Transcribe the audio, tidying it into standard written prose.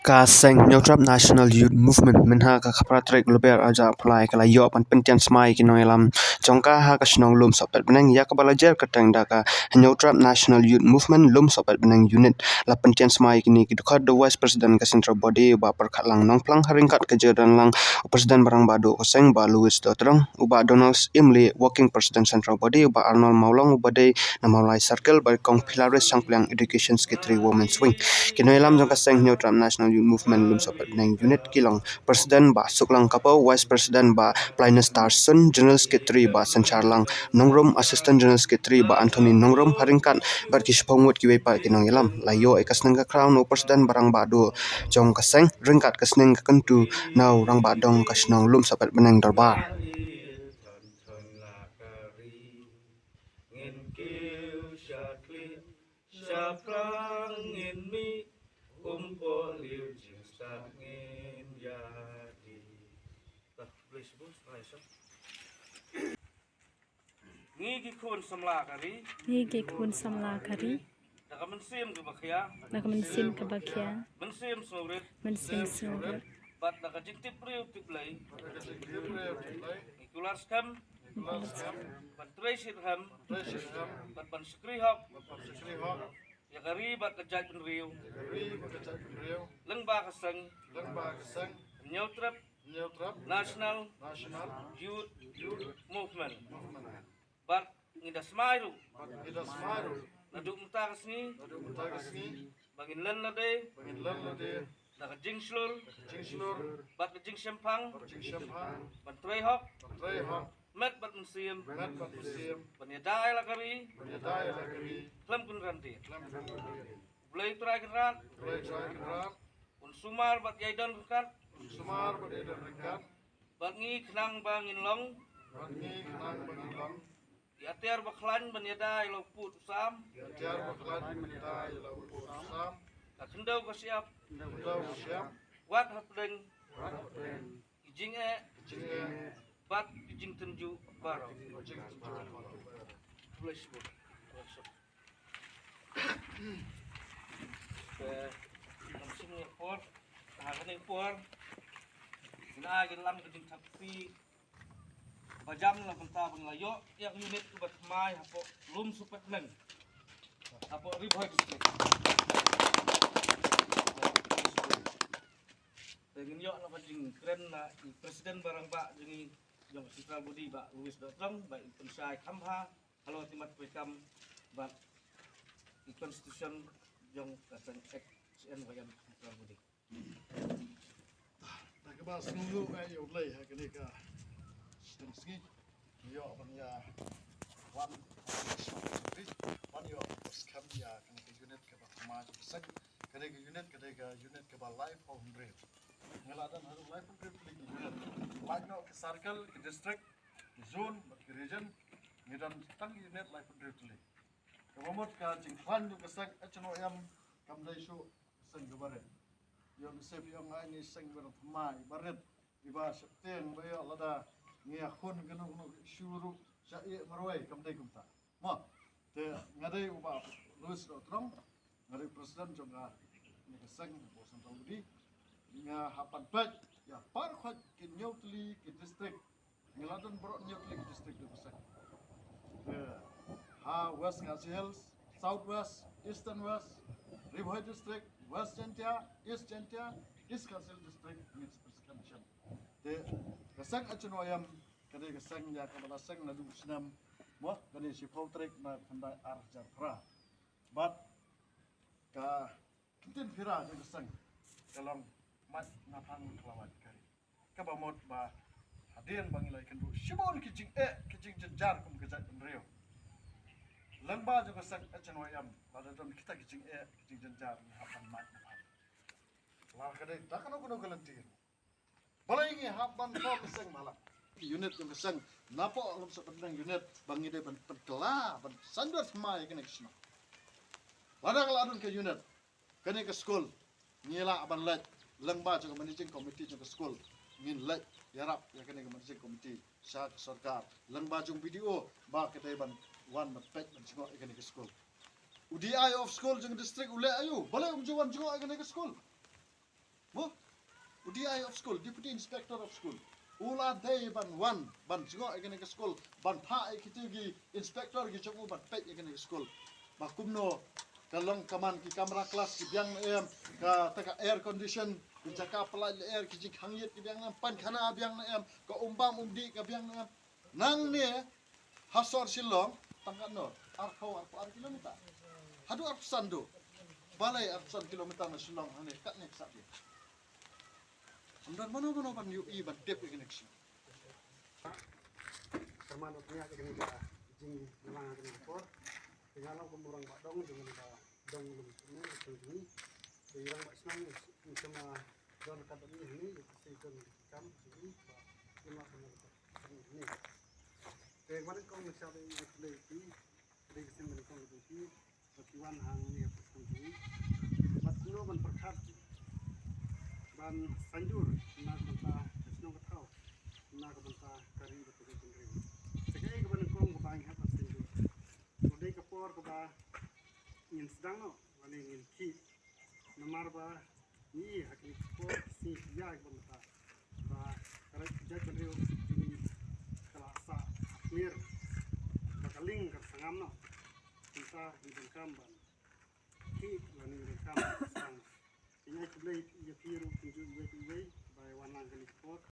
Kaseng Nyotrap National Youth Movement minha ka khapratrek luber aja apply kala yo pan pentian smai kinoilam jongka ha ka snong lum sopet benang ya ka balajer katang daka Nyotrap National Youth Movement lum sopet benang unit la pentian smai kini ki dukha the vice president ka central body ba perkhat lang nong plang haringkat ke jedan lang president barang badu koseng ba Louis Dotrong uba Donald Imli working president central body uba Arnold Maulong uba de namalai circle ba kong pilares sangplang education secretary women's wing kinoilam jongka seng Nyotrap National Youth Movement lum sopat nang unit kilong President ba Suklang Kapo Vice President ba Plinus Tarson General Secretary ba Sanchar Lang Nongrom Assistant General Secretary ba Anthony Nongrom haringkat bar kispongwet kiwepa kinong ilam layo ikas nang crown o President barang badu jong kaseng ringkat kasneng kentu nau rang badong kasnong lum sopat benang darbar Syafrang ngin mi kumpul liu jing start ngin jadi. Please bos, please. Ngigi kun samla kari. Ngigi kun samla kari. Naka mensim ke bakia. Naka mensim ke bakia. Mensim surit. Mensim surit. Bat naka jingtip riu tiplay. Ikular skam. Bat treasure ham. Bat ban skrihok. Ya kari bat kejat penriu. Lengba keseng. Nyotrap National Youth Movement. Bat ngidas mairu. Naduk muta kesni. Bangin len lade. Naka jingslur. Bat ke jingsempang. Bat trehok. Met bat musim. Banyadai la kari. Klem kun ranti. Bulai turai kerat. Un sumar bat yaidan kerat. Bat ngi kenang bangin long. Yatiar baklan banyadai lo put sam. Kakendau kasiap. Wat hapdeng. Ijing bat ijing tenju baro. Flash book. Langsung por, hakan por. Sina gilang kejing sapi. Bajam lang punta bang layo, yang unit ko bat mai hapo lum supet nang. Hapo riboy district. Dengan yo na kejing keren na presiden barang ba jengi yang central body ba Louis Dotrong ba pensai kamha halo timat pekam ba constitution yang kasang XN bayan central body. Nakabas nunggu ayo lay hakenika stingski yo banya wan yo skam ya kanika unit ke ba sek kanika unit ke ba life of dream ngeladan haru life of dream unit like no ke circle ke district ke zone ke region ngidan tang unit life of dream tuli kemamot ka jing fan yo kesak achno yam kamdai shu sang gabare yo sep yo ngai sang gabare mai baret iba septeng bayo lada ngia khun ganu shuru sai marwai kamdai kumta mo te ngadai uba Louis Dotrong ngadai president jonga ni kesang bo central budi nga hapan pet ya par khat ke nyotli ke district ngeladan bro nyotli ke district do kesang ha west Khasi Hills south west eastern west Riboy district west Jentia east Khasi Hills district means prescription te kesang achnoyam kade kesang ya kamala sang na du snam mo kade si poltrek na khandai arjar pra but ka kintin phira je kesang kalong mat napang kelawat kari kabamot ba hadien bangilai kendu shibon kijing jenjar kum kejat penreo lengba je kesang achnoyam pada don kita kijing jenjar ni hapan mat napang la kade takano kuno galantir balai ngi hapan ko kesang malak unit yang kesang napo lom sa pedang unit bangide ban pedela ban sandot mai connection lada kaladun ke unit kene ke school ngila ban let lengba juga managing committee juga school ngin let yarap ya kene ke managing committee sa sarkar lengba jung video ba kete ban one pet ban singo kene ke school UDI of school jung district ule ayu balai juan singo kene ke school Mo, UDI of school, deputy inspector of school. Ula day ban one, ban jingo again ke school, ban pa ikiti inspector gi chomu ban pet again ke school. Bakumno kalong kaman ki kamera kelas ki biang em ka taka air condition ki jaka pelai air ki jik hangit ki biang em pan khana biang em ka umbam umdi ka biang em nang ne hasor silong tangkat no arkau ar kilometer hadu ar sandu balai ar kilometer na silong ane kat nek sak dia amdan mano ban yu i ban tep connection termanutnya ini kita jing melang ini ekor tinggal kumurang pak dong dengan kita dong belum ini ini tinggal pak senang cuma don kata ini season kam ini pak lima ini kayak mana kau misalnya itu dari kesini mereka itu batuan hang ini apa sendiri batu ban perkat ban sanjur nak bantah senang ketau nak bantah kari betul sendiri sekarang keban kau kebanyakan apa sanjur udah kepor keba ingin sedang no mana ingin ki nomor ba ni hakik kepor si ya keban bantah ba kalau jadi sendiri ini kelasa clear bakaling kersangam no kita di bengkam ban ki mana bengkam sang ini aku beli ya piru tunjuk iwe by warna kulit kepor